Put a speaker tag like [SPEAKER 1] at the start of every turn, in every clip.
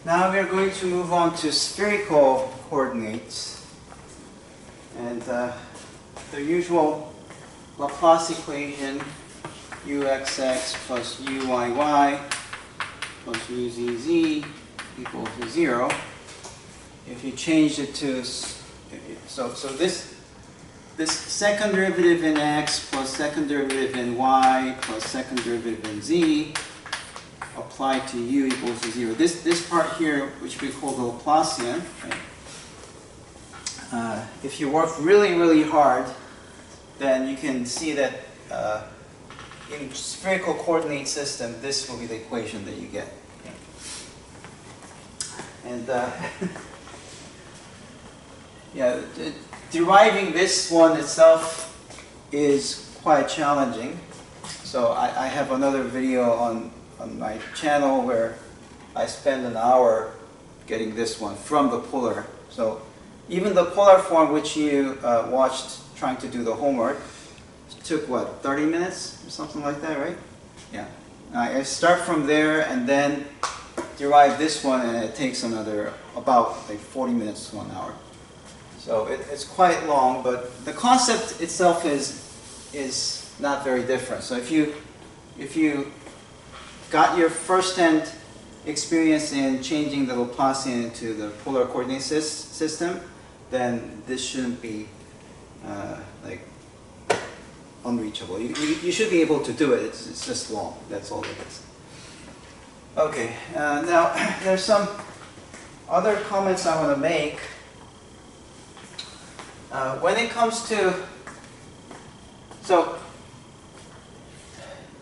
[SPEAKER 1] Now we are going to move on to spherical coordinates, and the usual Laplace equation uxx plus uyy plus uzz equals to 0. If you change it to so this second derivative in x plus second derivative in y plus second derivative in z applied to u equals to 0. This part here, which we call the Laplacian, right? If you work really hard, then you can see that in spherical coordinate system, this will be the equation that you get. And yeah, deriving this one itself is quite challenging. So I have another video on my channel where I spend an hour getting this one from the polar. So even the polar form, which you watched trying to do the homework, took what, 30 minutes or something like that, right? Yeah. I start from there and then derive this one, and it takes another about like 40 minutes to 1 hour. So it's quite long, but the concept itself is not very different. So if you got your first-hand experience in changing the Laplacian into the polar coordinate system, then this shouldn't be like unreachable. You should be able to do it. It's just long. That's all it is. Okay. Now there's some other comments I want to make. When it comes to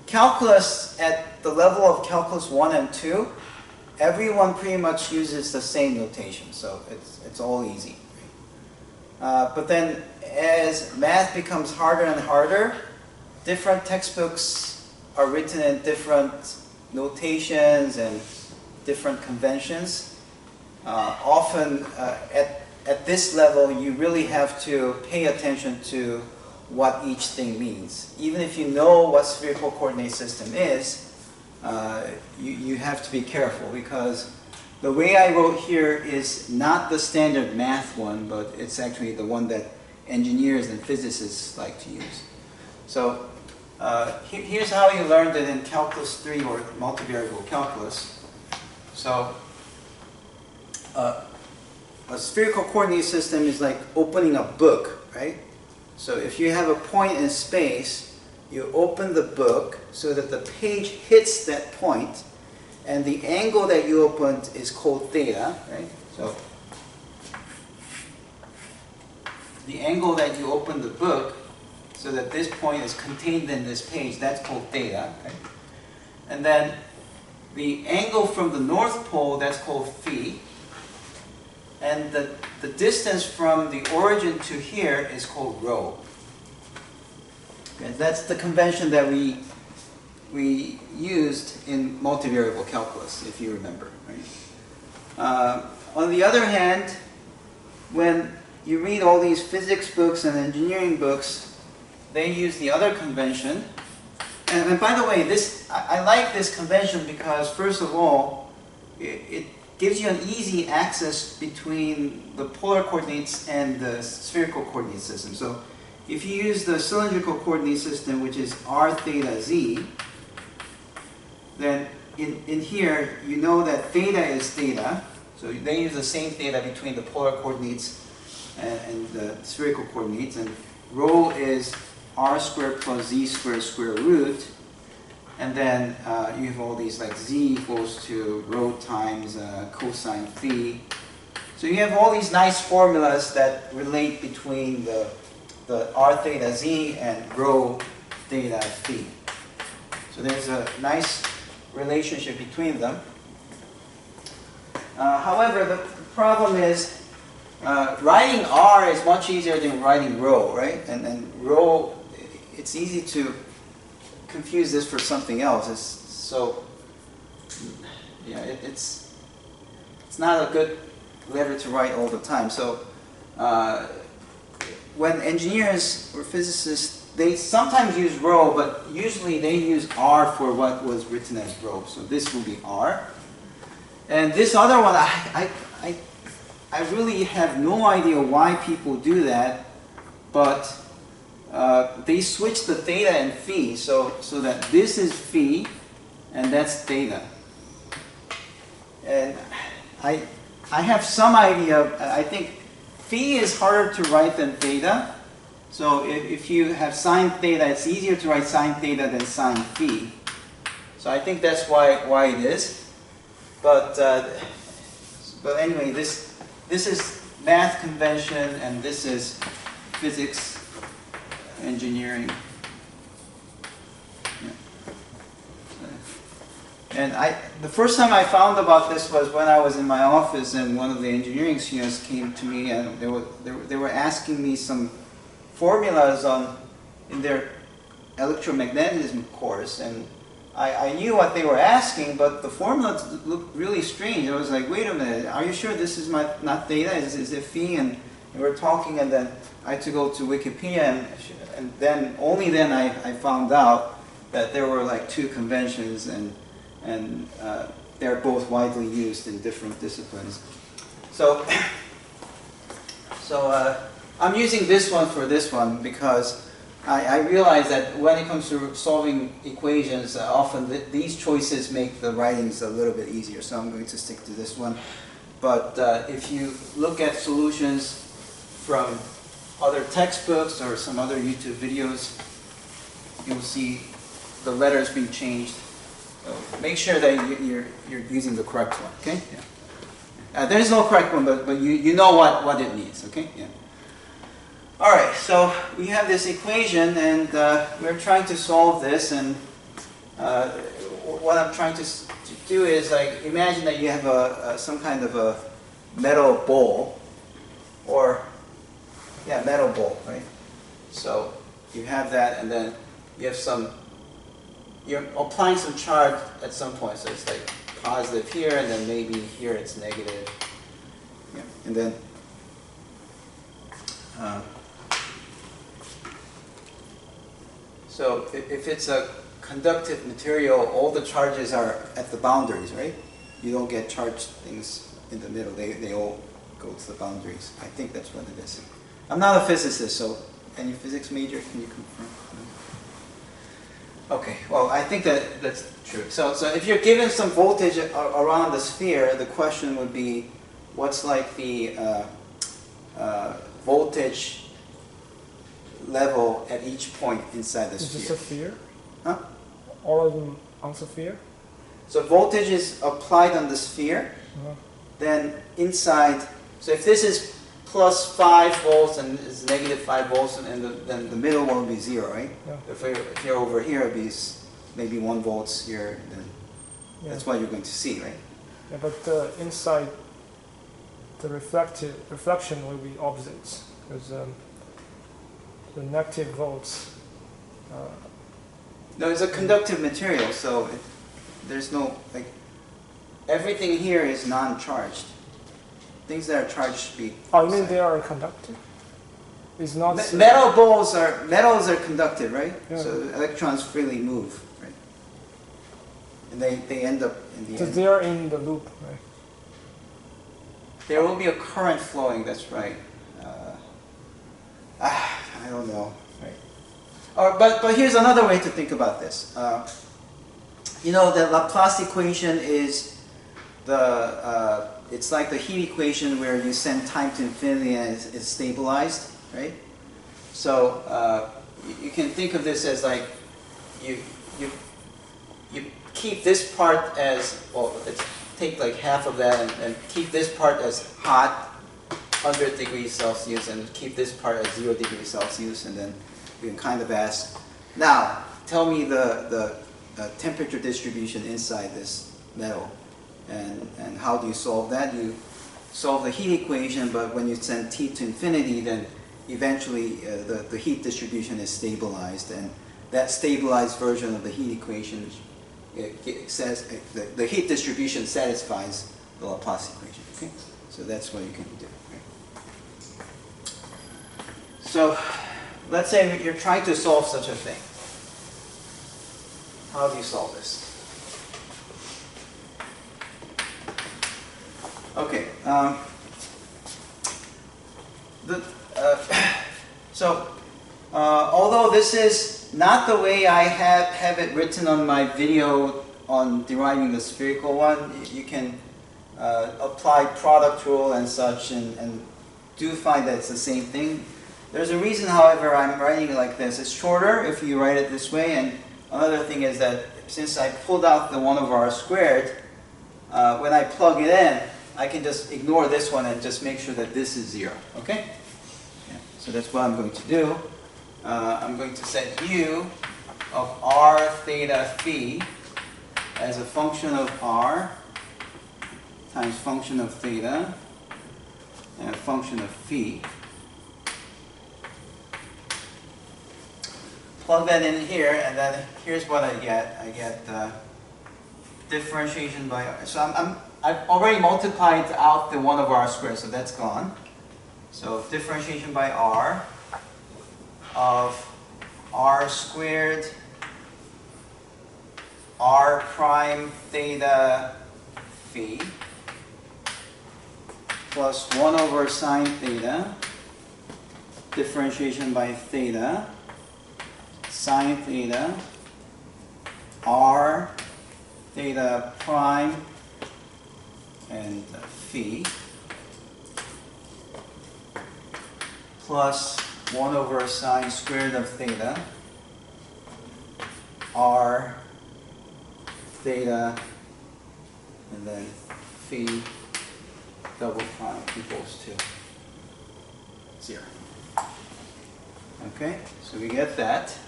[SPEAKER 1] calculus at the level of calculus 1 and 2, everyone pretty much uses the same notation, so it's all easy. But then as math becomes harder and harder, different textbooks are written in different notations and different conventions. Often at this level, you really have to pay attention to what each thing means. Even if you know what spherical coordinate system is, you have to be careful, because the way I wrote here is not the standard math one, but it's actually the one that engineers and physicists like to use. So here's how you learned it in Calculus 3 or multivariable calculus. So a spherical coordinate system is like opening a book, right? So if you have a point in space, you open the book so that the page hits that point, and the angle that you opened is called theta, right? So the angle that you open the book so that this point is contained in this page, that's called theta, right? And then the angle from the North Pole, that's called phi. And the distance from the origin to here is called rho. Okay, that's the convention that we used in multivariable calculus, if you remember. Right? On the other hand, when you read all these physics books and engineering books, they use the other convention. And by the way, I like this convention because, first of all, it gives you an easy access between the polar coordinates and the spherical coordinate system. So if you use the cylindrical coordinate system, which is r theta z, then in here you know that theta is theta. So they use the same theta between the polar coordinates and the spherical coordinates. And rho is r squared plus z squared square root. And then you have all these, like z equals to rho times cosine phi. So you have all these nice formulas that relate between the r theta z and rho theta phi. So there's a nice relationship between them. However, the problem is writing r is much easier than writing rho, right? And rho, it's easy to confuse this for something else. It's not a good letter to write all the time. So when engineers or physicists, they sometimes use rho, but usually they use r for what was written as rho. So this will be r. And this other one, I really have no idea why people do that, but they switch the theta and phi, so that this is phi and that's theta. And I have some idea. I think phi is harder to write than theta. So if you have sine theta, it's easier to write sine theta than sine phi. So I think that's why it is. But anyway, this is math convention, and this is physics, engineering. Yeah. And the first time I found about this was when I was in my office, and one of the engineering students came to me, and they were asking me some formulas in their electromagnetism course, and I knew what they were asking, but the formulas looked really strange. I was like, wait a minute, are you sure this is not theta? Is it phi? And we were talking, and then I had to go to Wikipedia, and then only then I found out that there were like two conventions, and they're both widely used in different disciplines. So I'm using this one for this one because I realize that when it comes to solving equations, often these choices make the writings a little bit easier. So I'm going to stick to this one. But if you look at solutions from other textbooks or some other YouTube videos, you'll see the letters being changed. So make sure that you're using the correct one. Okay? Yeah. There is no correct one, but you know what it means. Okay? Yeah. All right, so we have this equation, and we're trying to solve this. And what I'm trying to do is, like, imagine that you have some kind of a metal bowl, or metal bowl, right? So you have that, and then you have you're applying some charge at some point. So it's like positive here, and then maybe here it's negative. Yeah, and then. So if it's a conductive material, all the charges are at the boundaries, right? You don't get charged things in the middle. They all go to the boundaries. I think that's what it is. I'm not a physicist, so any physics major, can you confirm? Okay, well, I think that's true. So if you're given some voltage around the sphere, the question would be, what's like the voltage level at each point inside the sphere?
[SPEAKER 2] Is this a sphere?
[SPEAKER 1] Huh?
[SPEAKER 2] All of them on the sphere?
[SPEAKER 1] So voltage is applied on the sphere, then inside, so if this is plus 5 volts and is negative 5 volts, and then the middle one will be 0, right? Yeah. If you're over here, it'll be maybe 1 volts here, then that's what you're going to see, right?
[SPEAKER 2] Yeah, but inside, the reflection will be opposites, because the negative volts.
[SPEAKER 1] No, it's a conductive material, so there's no, like, everything here is non-charged. Things that are charged should be.
[SPEAKER 2] Oh, you mean they are conductive? It's not.
[SPEAKER 1] Metals are conductive, right? Yeah. So electrons freely move, right? And they end up in the end.
[SPEAKER 2] So they are in the loop, right?
[SPEAKER 1] There will be a current flowing. That's right. I don't know, right? But here's another way to think about this. You know, the Laplace equation is it's like the heat equation where you send time to infinity and it's stabilized, right? So you can think of this as like you keep this part as, well, take like half of that and keep this part as hot, 100 degrees Celsius, and keep this part at 0 degrees Celsius, and then you can kind of ask, now tell me the temperature distribution inside this metal, and how do you solve that? You solve the heat equation, but when you send t to infinity, then eventually the heat distribution is stabilized, and that stabilized version of the heat equation says the heat distribution satisfies the Laplace equation. Okay, so that's what you can do. So let's say you're trying to solve such a thing. How do you solve this? Okay. The, so, although this is not the way I have it written on my video on deriving the spherical one, you can apply product rule and such and do find that it's the same thing. There's a reason, however, I'm writing it like this. It's shorter if you write it this way, and another thing is that since I pulled out the 1 over r squared, when I plug it in, I can just ignore this one and just make sure that this is 0. Okay? Yeah. So that's what I'm going to do. I'm going to set u of r theta phi as a function of r times function of theta and a function of phi. Plug that in here, and then here's what I get. I get differentiation by r. So I've already multiplied out the 1 over r squared, so that's gone. So differentiation by r of r squared r prime theta phi plus 1 over sine theta, differentiation by theta, sine theta, r theta prime, and phi, plus 1 over sine squared of theta, r theta, and then phi double prime equals to 0. Okay, so we get that.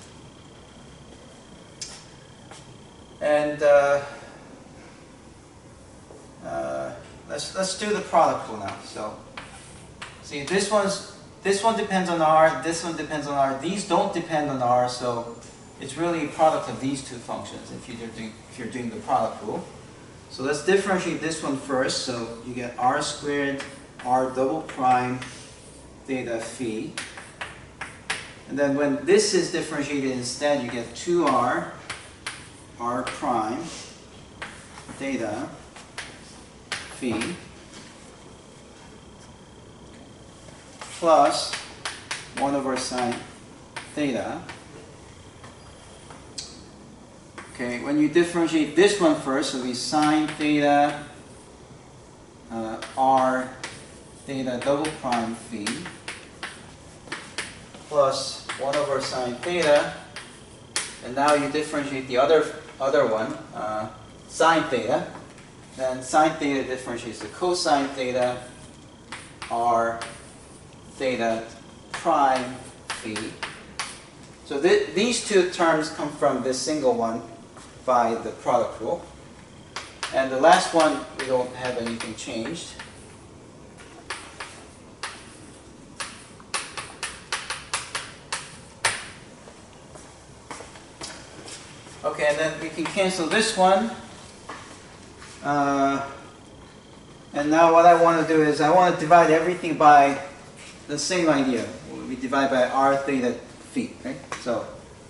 [SPEAKER 1] And let's do the product rule now. So see, this one depends on r, this one depends on r. These don't depend on r, so it's really a product of these two functions if you're doing the product rule. So let's differentiate this one first. So you get r squared r double prime theta phi. And then when this is differentiated instead, you get 2r r prime theta phi plus 1 over sine theta. Okay, when you differentiate this one first, it'll be sine theta r theta double prime phi plus 1 over sine theta, and now you differentiate the other one, sine theta. Then sine theta differentiates the cosine theta r theta prime phi. So these two terms come from this single one by the product rule. And the last one, we don't have anything changed. Okay, and then we can cancel this one. And now what I want to do is I want to divide everything by the same idea. We divide by r theta phi, right? So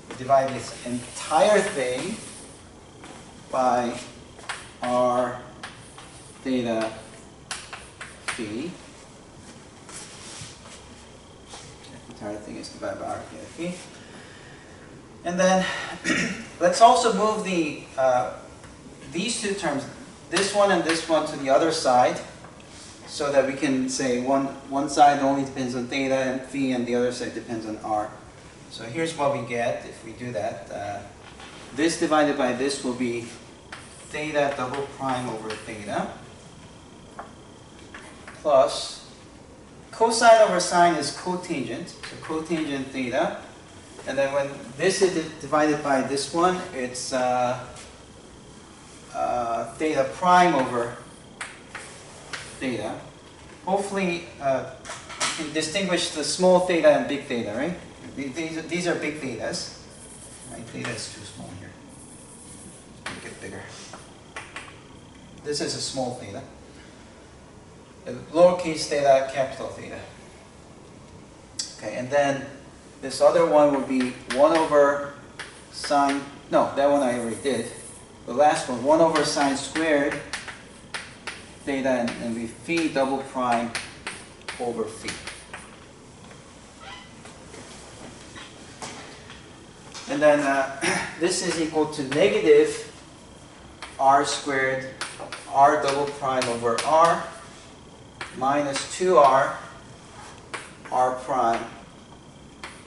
[SPEAKER 1] we divide this entire thing by r theta phi. The entire thing is divided by r theta phi. And then let's also move these two terms, this one and this one, to the other side, so that we can say one side only depends on theta and phi, and the other side depends on r. So here's what we get if we do that. This divided by this will be theta double prime over theta plus cosine over sine is cotangent, so cotangent theta. And then when this is divided by this one, it's theta prime over theta. Hopefully, you can distinguish the small theta and big theta, right? These are big thetas. Right? Theta is too small here. Make it bigger. This is a small theta. Lowercase theta, capital theta. Okay, and then this other one will be 1 over sine, no, that one I already did. The last one, 1 over sine squared theta and be phi double prime over phi. And then this is equal to negative r squared r double prime over r minus 2r r prime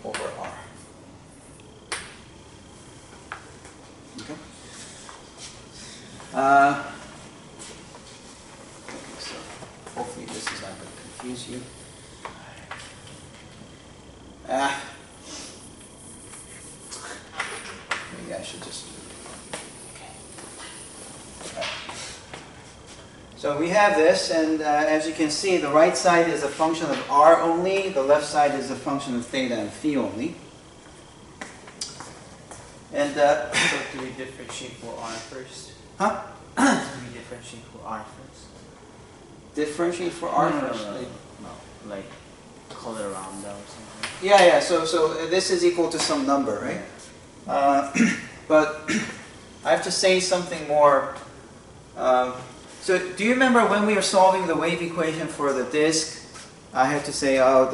[SPEAKER 1] over r. Okay. So hopefully this is not going to confuse you. Maybe I should just. Okay. Right. So we have this, and as you can see, the right side is a function of r only, the left side is a function of theta and phi only. And
[SPEAKER 3] So do we differentiate for r first?
[SPEAKER 1] huh?
[SPEAKER 3] Do we differentiate for r first?
[SPEAKER 1] Differentiate for r first.
[SPEAKER 3] No, like color lambda or something.
[SPEAKER 1] Yeah. So this is equal to some number, right? But I have to say something more. So do you remember when we were solving the wave equation for the disk? I had to say, oh,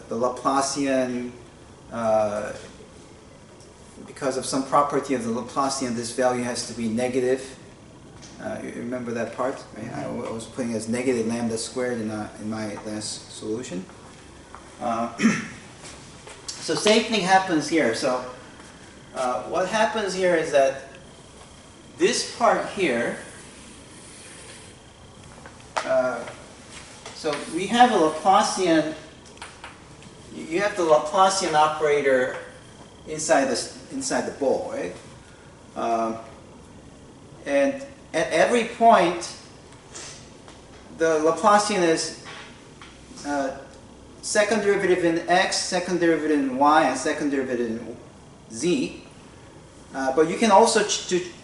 [SPEAKER 1] the Laplacian, because of some property of the Laplacian, this value has to be negative. You remember that part? Right? I was putting as negative lambda squared in my last solution. So same thing happens here. So what happens here is that this part here, so we have a Laplacian, you have the Laplacian operator inside the ball, right? And at every point, the Laplacian is second derivative in x, second derivative in y, and second derivative in z. But you can also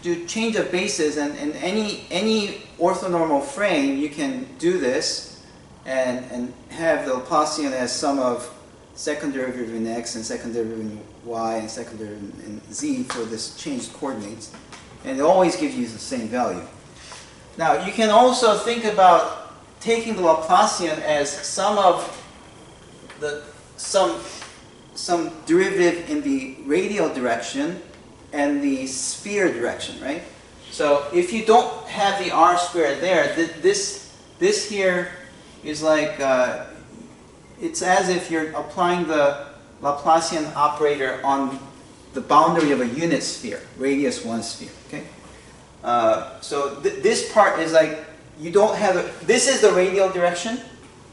[SPEAKER 1] do change of bases, and in any orthonormal frame, you can do this and have the Laplacian as sum of second derivative in x and second derivative in y and second derivative in z for this changed coordinates. And it always gives you the same value. Now, you can also think about taking the Laplacian as sum of some derivative in the radial direction and the sphere direction, right? So if you don't have the r squared there, this here is like, it's as if you're applying the Laplacian operator on the boundary of a unit sphere, radius 1 sphere, okay? So this part is like, you don't have, this is the radial direction,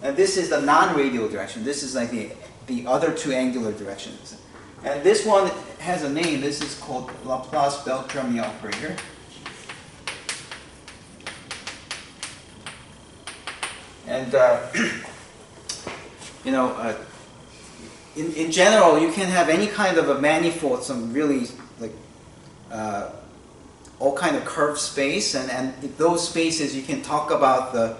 [SPEAKER 1] and this is the non-radial direction. This is like the other two angular directions. And this one has a name. This is called Laplace-Beltrami operator. And you know, in general, you can have any kind of a manifold, some really like all kind of curved space, and in those spaces you can talk about the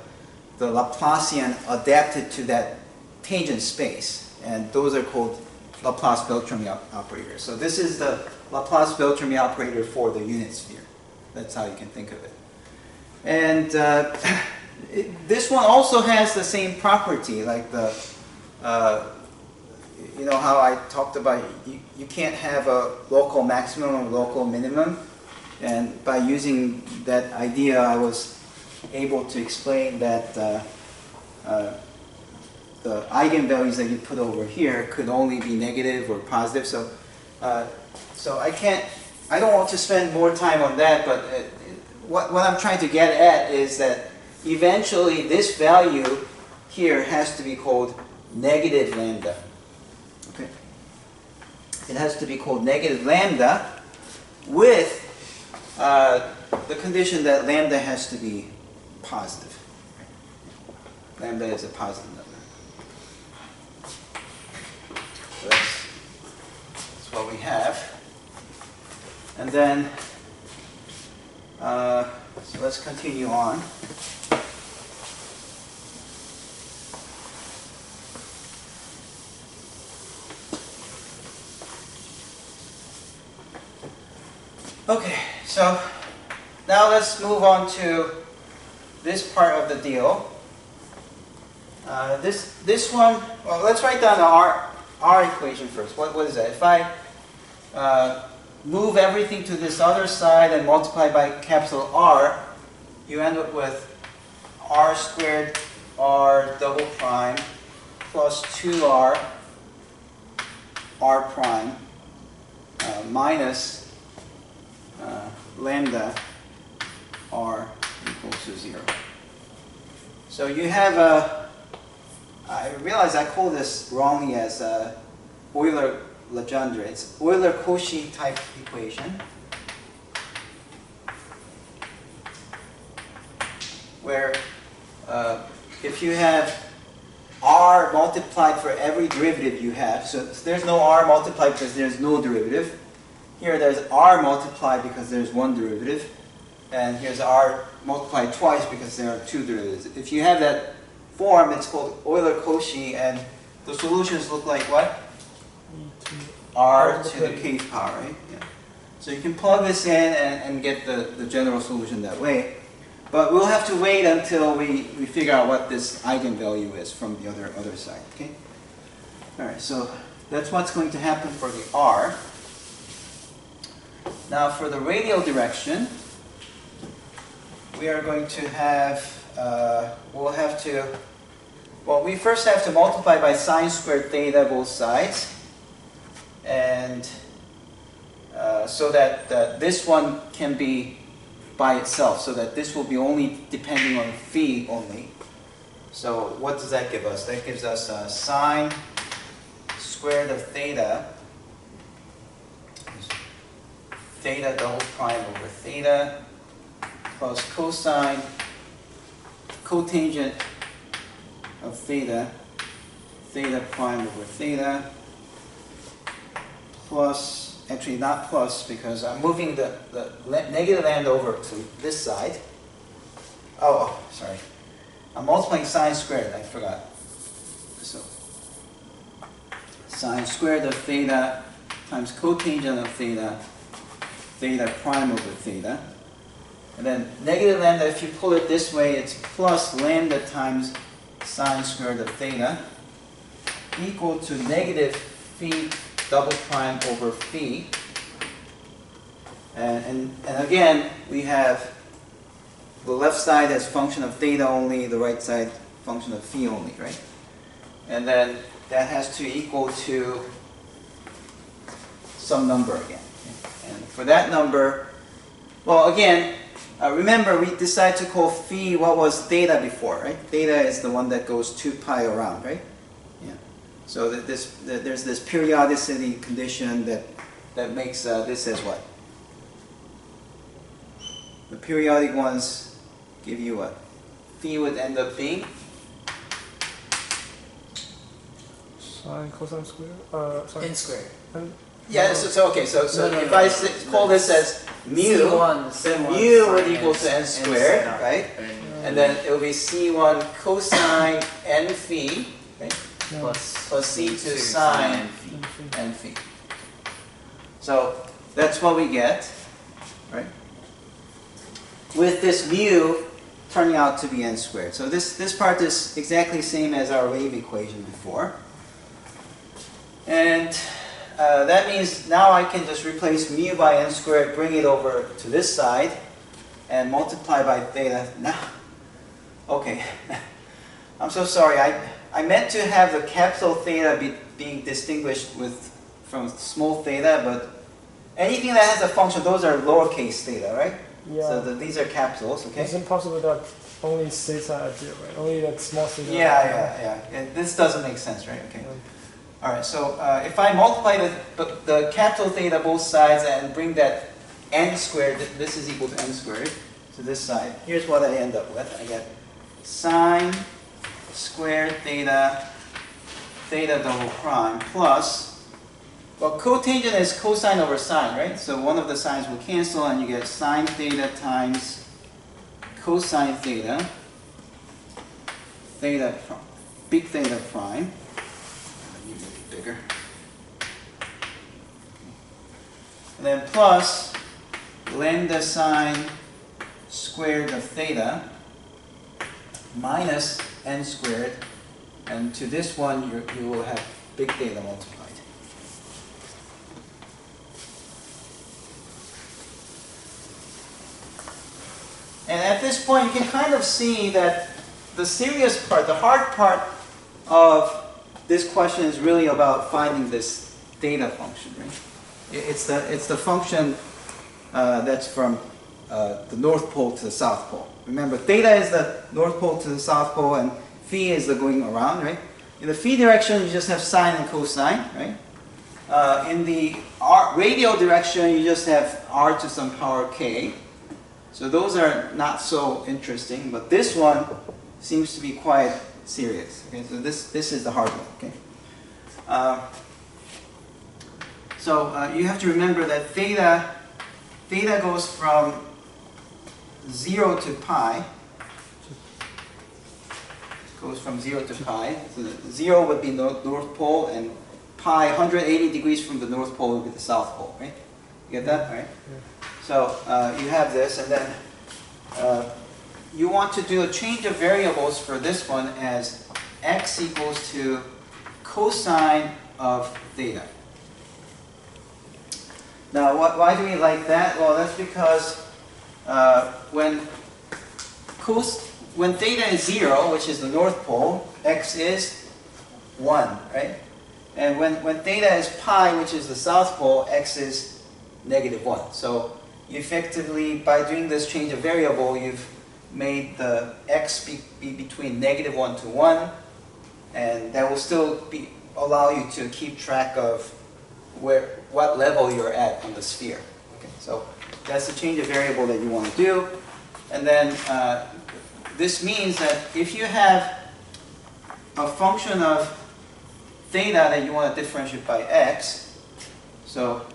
[SPEAKER 1] Laplacian adapted to that tangent space, and those are called Laplace-Beltrami operators. So this is the Laplace-Beltrami operator for the unit sphere. That's how you can think of it. And this one also has the same property, like the, you know how I talked about you can't have a local maximum or local minimum, and by using that idea I was able to explain that the eigenvalues that you put over here could only be negative or positive. So, so I don't want to spend more time on that, but what I'm trying to get at is that eventually this value here has to be called negative lambda. Okay? It has to be called negative lambda with the condition that lambda has to be positive. Lambda is a positive number. So that's what we have. And then, so let's continue on. Okay, so now let's move on to this part of the deal. This one, well, let's write down our equation first. What is that? If I move everything to this other side and multiply by capital R, you end up with r squared r double prime plus 2r r prime minus lambda r equals to 0. So you have I realize I call this wrongly as Euler-Legendre. It's Euler-Cauchy type equation, where if you have r multiplied for every derivative you have, so there's no r multiplied because there's no derivative. Here there's r multiplied because there's one derivative, and here's r multiplied twice because there are two derivatives. If you have that form, it's called Euler-Cauchy, and the solutions look like what? R to the kth power, right? Yeah. So you can plug this in and get the general solution that way. But we'll have to wait until we figure out what this eigenvalue is from the other side, okay? All right, so that's what's going to happen for the R. Now for the radial direction, we are going to have, we first have to multiply by sine squared theta both sides, and so that this one can be by itself, so that this will be only depending on phi only. So what does that give us? That gives us sine squared of theta double prime over theta plus cosine cotangent of theta prime over theta plus, actually not plus because I'm moving the negative end over to this side. Oh, sorry. I'm multiplying sine squared, I forgot. So sine squared of theta times cotangent of theta prime over theta. And then negative lambda, if you pull it this way, it's plus lambda times sine squared of theta equal to negative phi double prime over phi. And again, we have the left side as function of theta only, the right side function of phi only, right? And then that has to equal to some number again. And for that number, well, again, remember we decided to call phi what was theta before, right? Theta is the one that goes 2 pi around, right? Yeah. So there's this periodicity condition that makes this as what? The periodic ones give you what? Phi would end up being?
[SPEAKER 2] Sine cosine squared? Sorry.
[SPEAKER 3] N squared.
[SPEAKER 1] Yeah, so okay, so if I call this as mu, then mu would equal to n squared, right? And then it will be c1 cosine n phi, right? Plus c2 sine n phi. So that's what we get, right? With this mu turning out to be n squared. So this part is exactly the same as our wave equation before. And that means now I can just replace mu by n squared, bring it over to this side, and multiply by theta. Now, okay, I'm so sorry. I meant to have the capital theta being distinguished from small theta, but anything that has a function, those are lowercase theta, right?
[SPEAKER 2] Yeah.
[SPEAKER 1] So these are capitals, okay?
[SPEAKER 2] It's impossible that only theta are there, right? Only that small theta.
[SPEAKER 1] Yeah. This doesn't make sense, right? Okay. All right. So if I multiply the capital theta both sides and bring that n squared, this is equal to n squared to this side. Here's what I end up with. I get sine squared theta double prime plus. Well, cotangent is cosine over sine, right? So one of the signs will cancel, and you get sine theta times cosine theta, big theta prime. Let me make it bigger. And then plus lambda sine squared of theta minus n squared, and to this one you will have big theta multiplied. And at this point you can kind of see that the serious part, the hard part of this question is really about finding this theta function, right? It's the function that's from the North Pole to the South Pole. Remember, theta is the North Pole to the South Pole, and phi is the going around, right? In the phi direction, you just have sine and cosine, right? In the radial direction, you just have r to some power k. So those are not so interesting, but this one seems to be quite serious. Okay, so this is the hard one. Okay. You have to remember that theta goes from 0 to pi. Goes from 0 to pi. So 0 would be the North Pole, and pi 180 degrees from the North Pole would be the South Pole, right? You get that, right?
[SPEAKER 2] Yeah.
[SPEAKER 1] So you have this, and then you want to do a change of variables for this one as x equals to cosine of theta. Now, why do we like that? Well, that's because when theta is 0, which is the North Pole, x is 1, right? And when theta is pi, which is the South Pole, x is -1. So effectively, by doing this change of variable, you've made the x be between -1 to 1, and that will still allow you to keep track of what level you're at on the sphere. Okay, so that's the change of variable that you want to do. And then this means that if you have a function of theta that you want to differentiate by x, so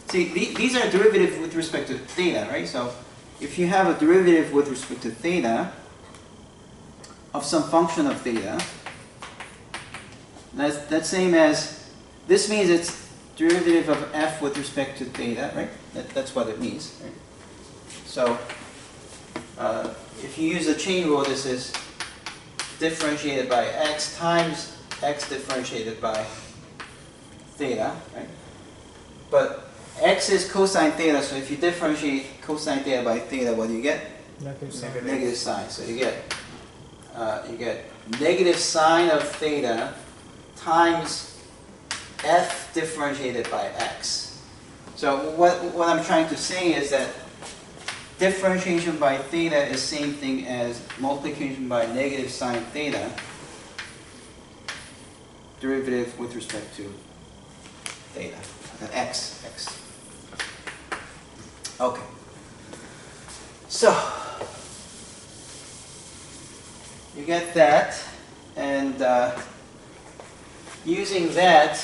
[SPEAKER 1] see, these are derivatives with respect to theta, right? So if you have a derivative with respect to theta of some function of theta, that's same as, this means it's derivative of f with respect to theta, right? That's what it means, right? So if you use the chain rule, this is differentiated by x times x differentiated by theta, right? But x is cosine theta, so if you differentiate cosine theta by theta, what do you get? Negative sine. So you get negative sine of theta times f differentiated by x. So what I'm trying to say is that differentiation by theta is same thing as multiplication by negative sine theta, derivative with respect to theta, x. Okay. So you get that, and using that,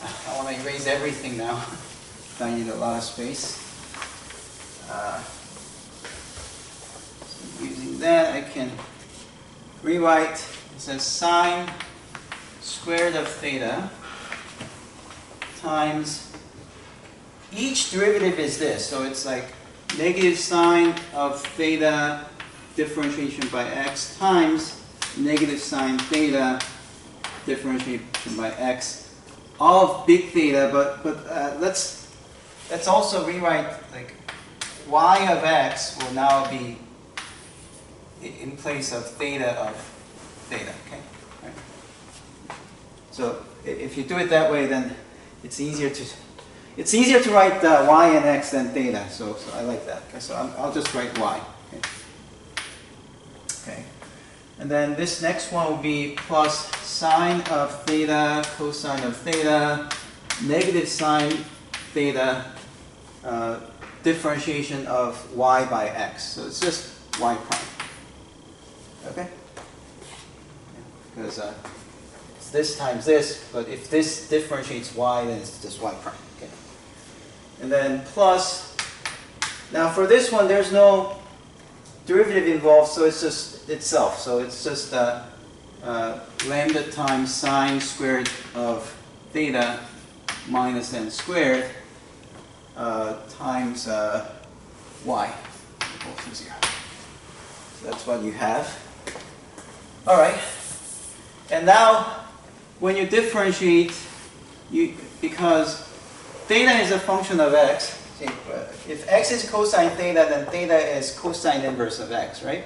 [SPEAKER 1] I want to erase everything now. I need a lot of space. So using that, I can rewrite. It says sine squared of theta times, each derivative is this, so it's like negative sine of theta differentiation by x times negative sine theta differentiation by x of big theta, but let's also rewrite, like, y of x will now be in place of theta of theta, okay? Right? So if you do it that way, then it's easier to write y and x than theta, so I like that. Okay, so I'll just write y. Okay. And then this next one will be plus sine of theta cosine of theta negative sine theta differentiation of y by x. So it's just y prime. Okay? Because it's this times this, but if this differentiates y, then it's just y prime. Okay? And then plus, now for this one, there's no derivative involved, so it's just itself. So it's just lambda times sine squared of theta minus n squared times y equals to 0. That's what you have. All right. And now, when you differentiate, because theta is a function of x. See, if x is cosine theta, then theta is cosine inverse of x, right?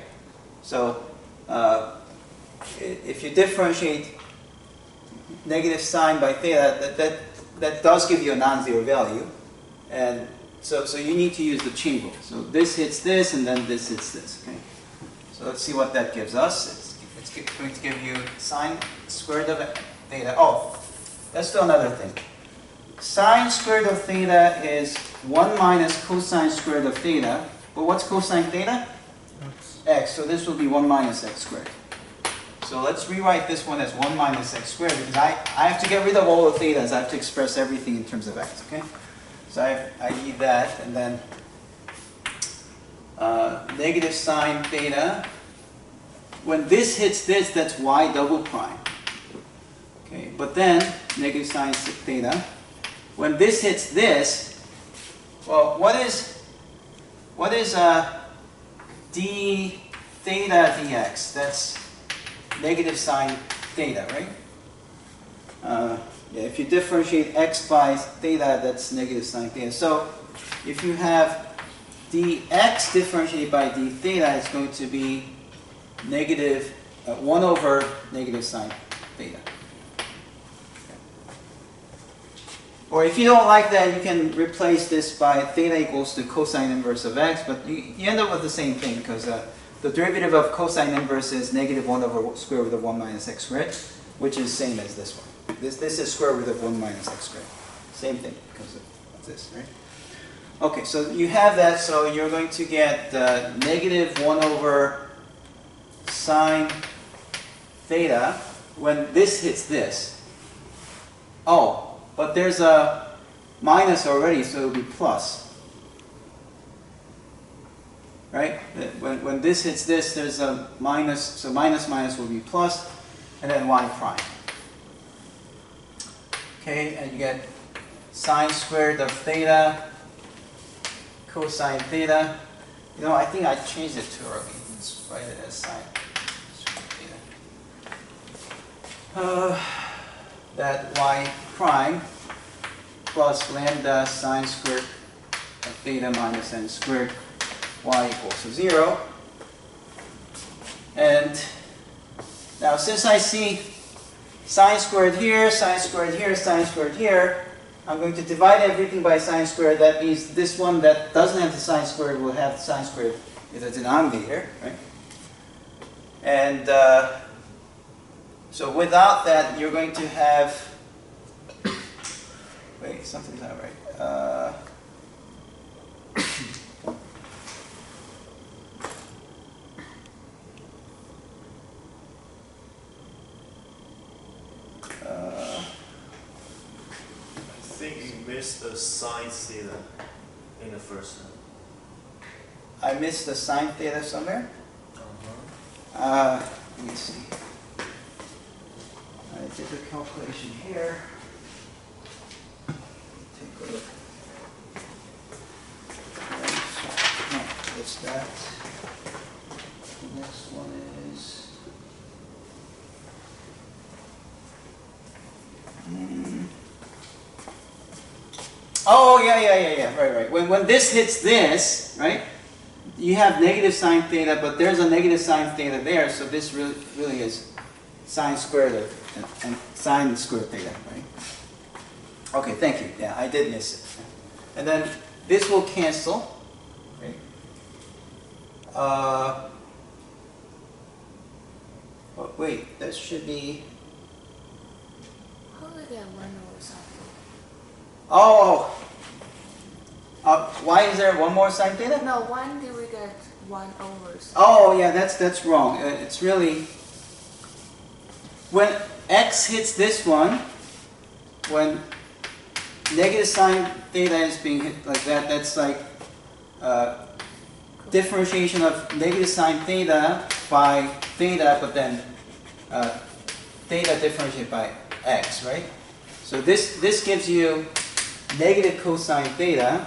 [SPEAKER 1] So, if you differentiate negative sine by theta, that does give you a non-zero value, and so you need to use the chain rule. So this hits this, and then this hits this. Okay. So let's see what that gives us. It's going to give you sine squared of theta. Oh, let's do another thing. Sine squared of theta is 1 minus cosine squared of theta. But what's cosine theta? X. So this will be 1 minus x squared. So let's rewrite this one as 1 minus x squared, because I have to get rid of all the thetas. I have to express everything in terms of x. Okay. So I need that, and then negative sine theta. When this hits this, that's y double prime. Okay, but then negative sine theta. When this hits this, well, what is d theta dx? That's negative sine theta, right? Yeah, if you differentiate x by theta, that's negative sine theta. So if you have dx differentiated by d theta, it's going to be negative 1 over negative sine theta. Or if you don't like that, you can replace this by theta equals to cosine inverse of x, but you end up with the same thing, because the derivative of cosine inverse is negative 1 over square root of 1 minus x squared, which is same as this one. This is square root of 1 minus x squared. Same thing because of this, right? Okay, so you have that, so you're going to get negative 1 over sine theta when this hits this. Oh, but there's a minus already, so it'll be plus. Right? When this hits this, there's a minus, so minus minus will be plus, and then y prime. Okay, and you get sine squared of theta, cosine theta. You know, I think I changed it too early. Let's write it as sine squared theta. That y prime plus lambda sine squared of theta minus n squared y equals to 0. And now since I see sine squared here, sine squared here, sine squared here, I'm going to divide everything by sine squared. That means this one that doesn't have the sine squared will have the sine squared as a denominator, right? And so without that, you're going to have, wait, something's not right.
[SPEAKER 4] I think you missed the sine theta in the first one.
[SPEAKER 1] I missed the sine theta somewhere? Let me see. I did the calculation here. Take a look. No, it's that. The next one is. Oh, yeah. Right. When this hits this, right? You have negative sine theta, but there's a negative sine theta there, so this really is sine squared of and sine squared theta, right? Okay, thank you. Yeah, I did miss it. And then this will cancel. Okay. Oh, wait, that should be.
[SPEAKER 5] How do we get 1 over something?
[SPEAKER 1] Oh. Why is there one more sine theta?
[SPEAKER 5] No, 1 did we get 1 over something?
[SPEAKER 1] Oh, yeah, that's wrong. It's really when x hits this one, when negative sine theta is being hit like that, that's like differentiation of negative sine theta by theta, but then theta differentiated by x, right? So this gives you negative cosine theta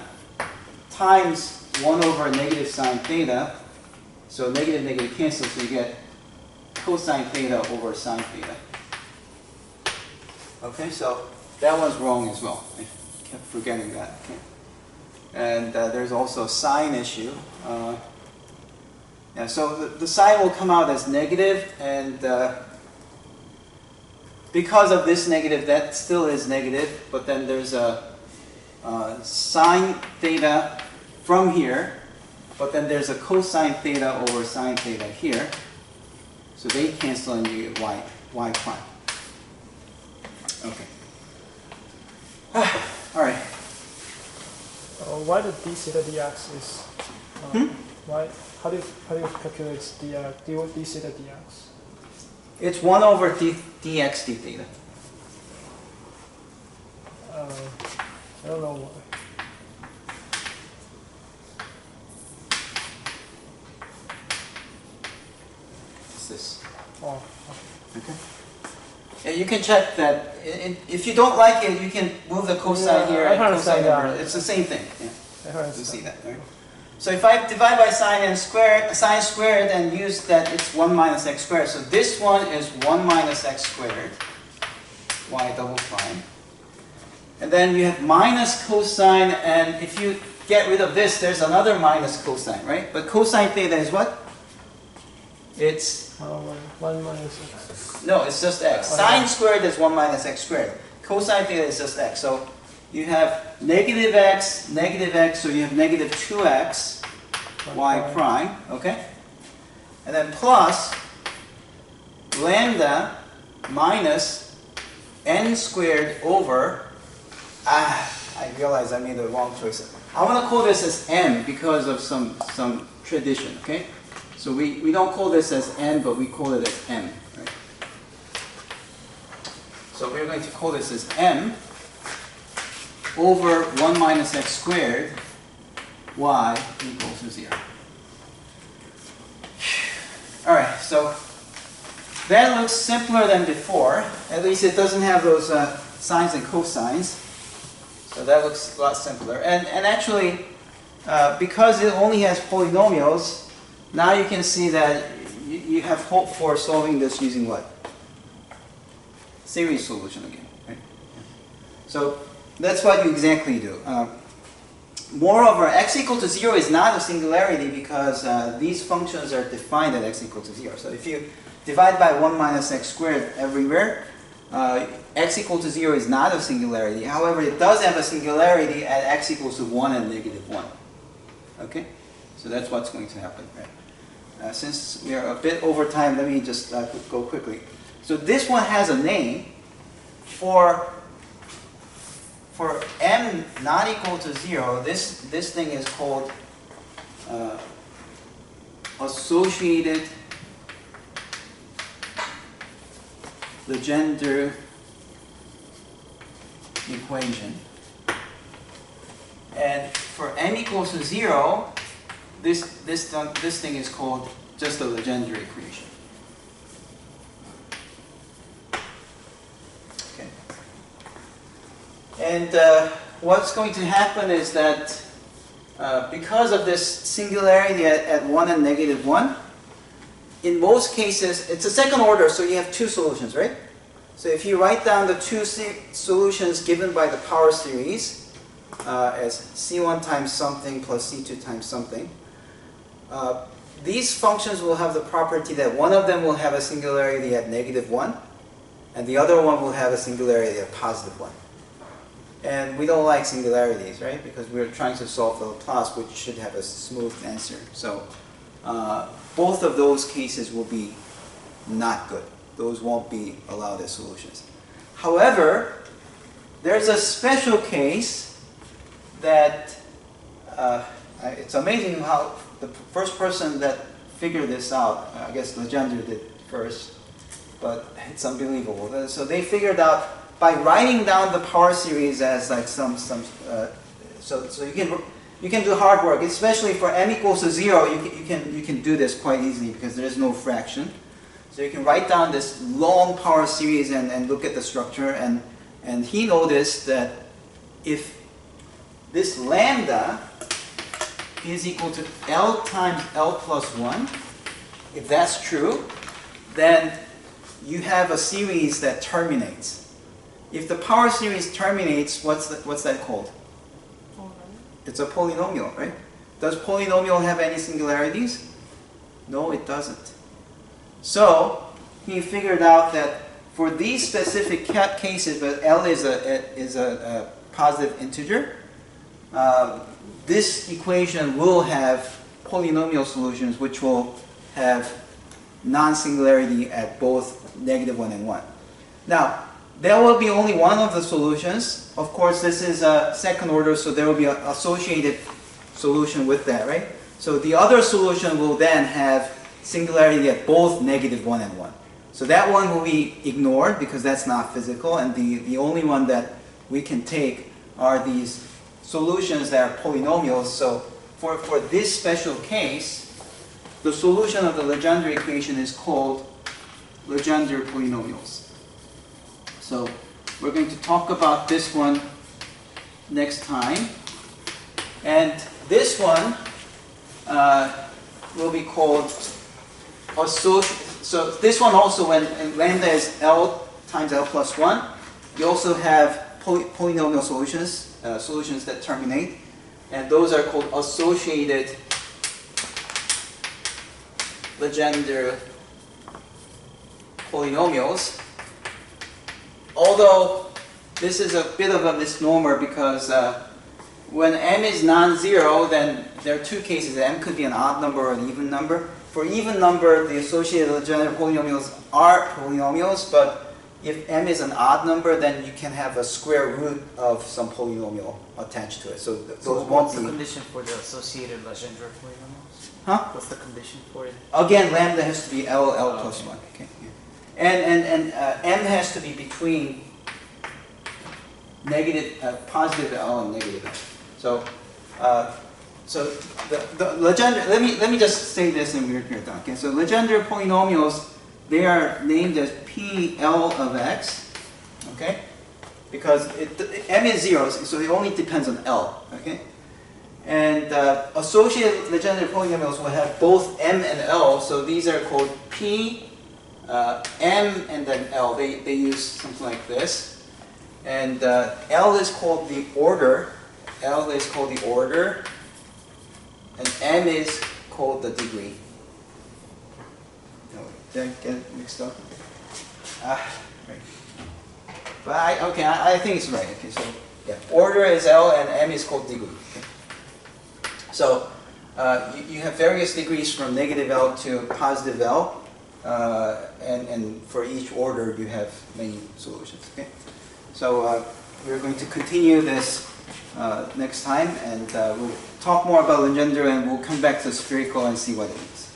[SPEAKER 1] times 1 over negative sine theta So negative negative cancel, so you get cosine theta over sine theta. Okay, so that one's wrong as well. I kept forgetting that. Okay. And there's also a sign issue. Yeah, so the sign will come out as negative, and because of this negative, that still is negative, but then there's a sine theta from here, but then there's a cosine theta over sine theta here. So they cancel and you get y prime. Okay. All right.
[SPEAKER 2] Why the d theta dx is why? How do you calculate d theta dx?
[SPEAKER 1] It's 1 over dx d theta.
[SPEAKER 2] I don't know why.
[SPEAKER 1] It's this.
[SPEAKER 2] Oh,
[SPEAKER 1] Okay. Yeah, you can check that. If you don't like it, you can move the cosine here
[SPEAKER 2] I
[SPEAKER 1] and
[SPEAKER 2] understand
[SPEAKER 1] cosine over.
[SPEAKER 2] that.
[SPEAKER 1] It's the same thing. Yeah.
[SPEAKER 2] I heard
[SPEAKER 1] You see
[SPEAKER 2] that.
[SPEAKER 1] that, right? So if I divide by sine squared and use that, it's 1 minus x squared. So this one is 1 minus x squared, y double prime. And then you have minus cosine, and if you get rid of this, there's another minus cosine, right? But cosine theta is what? It's,
[SPEAKER 2] 1 minus x.
[SPEAKER 1] no, it's just x. Sine squared is 1 minus x squared. Cosine theta is just x. So you have negative x, so you have negative 2x, y prime, okay? And then plus lambda minus n squared over, I realize I made the wrong choice. I want to call this as m because of some tradition, okay? So we don't call this as n, but we call it as m, right? So we're going to call this as m over 1 minus x squared y equals to 0. Alright, so that looks simpler than before. At least it doesn't have those sines and cosines. So that looks a lot simpler. And actually, because it only has polynomials, now you can see that you have hope for solving this using what? Series solution again. Right? So that's what you exactly do. Moreover, x equal to 0 is not a singularity because these functions are defined at x equal to 0. So if you divide by 1 minus x squared everywhere, x equal to 0 is not a singularity. However, it does have a singularity at x equals to 1 and negative 1. Okay? So that's what's going to happen. Right? Since we are a bit over time, let me just go quickly. So this one has a name. For m not equal to 0, this thing is called associated Legendre equation. And for m equals to 0, this thing is called just the Legendre equation. Okay. And what's going to happen is that because of this singularity at 1 and negative 1, in most cases, it's a second order, so you have two solutions, right? So if you write down the two solutions given by the power series as C1 times something plus C2 times something, these functions will have the property that one of them will have a singularity at negative 1, and the other one will have a singularity at positive 1. And we don't like singularities, right? Because we're trying to solve the Laplace, which should have a smooth answer. So both of those cases will be not good. Those won't be allowed as solutions. However, there's a special case that it's amazing how the first person that figured this out, I guess Legendre did first, but it's unbelievable. So they figured out by writing down the power series as like so you can do hard work, especially for m equals to 0. You can do this quite easily because there is no fraction. So you can write down this long power series and look at the structure, and he noticed that if this lambda P is equal to L times L plus 1, if that's true, then you have a series that terminates. If the power series terminates, what's that called? It's a polynomial, right? Does polynomial have any singularities? No, it doesn't. So he figured out that for these specific cases, but L is a positive integer, this equation will have polynomial solutions which will have non-singularity at both -1 and 1. Now, there will be only one of the solutions. Of course, this is a second order, so there will be an associated solution with that, right? So the other solution will then have singularity at both -1 and 1. So that one will be ignored because that's not physical, and the only one that we can take are these solutions that are polynomials. So for this special case, the solution of the Legendre equation is called Legendre polynomials. So we're going to talk about this one next time. And this one will be called so this one also, when lambda is L times L plus 1, you also have polynomial solutions, solutions that terminate, and those are called associated Legendre polynomials. Although this is a bit of a misnomer because when m is non-zero, then there are two cases. M could be an odd number or an even number. For even number, the associated Legendre polynomials are polynomials, but if m is an odd number, then you can have a square root of some polynomial attached to it. So those won't
[SPEAKER 3] what's
[SPEAKER 1] be.
[SPEAKER 3] the condition for the associated Legendre polynomials?
[SPEAKER 1] Huh?
[SPEAKER 3] What's the condition for it?
[SPEAKER 1] Again, lambda has to be L plus 1. Okay. And m has to be between positive L and negative L. So the Legendre, let me just say this and we're done. Okay, so Legendre polynomials, they are named as PL of x, okay? Because m is 0, so it only depends on L, okay? And associated Legendre polynomials will have both m and L, so these are called P, m, and then L. They use something like this. And L is called the order. L is called the order. And m is called the degree. No, did I get it mixed up? Right. But I think it's right. Okay, so yeah, order is L and m is called degree. Okay. So you have various degrees from negative L to positive L, and for each order you have many solutions. Okay. So we're going to continue this next time, and we'll talk more about Legendre, and we'll come back to spherical and see what it means.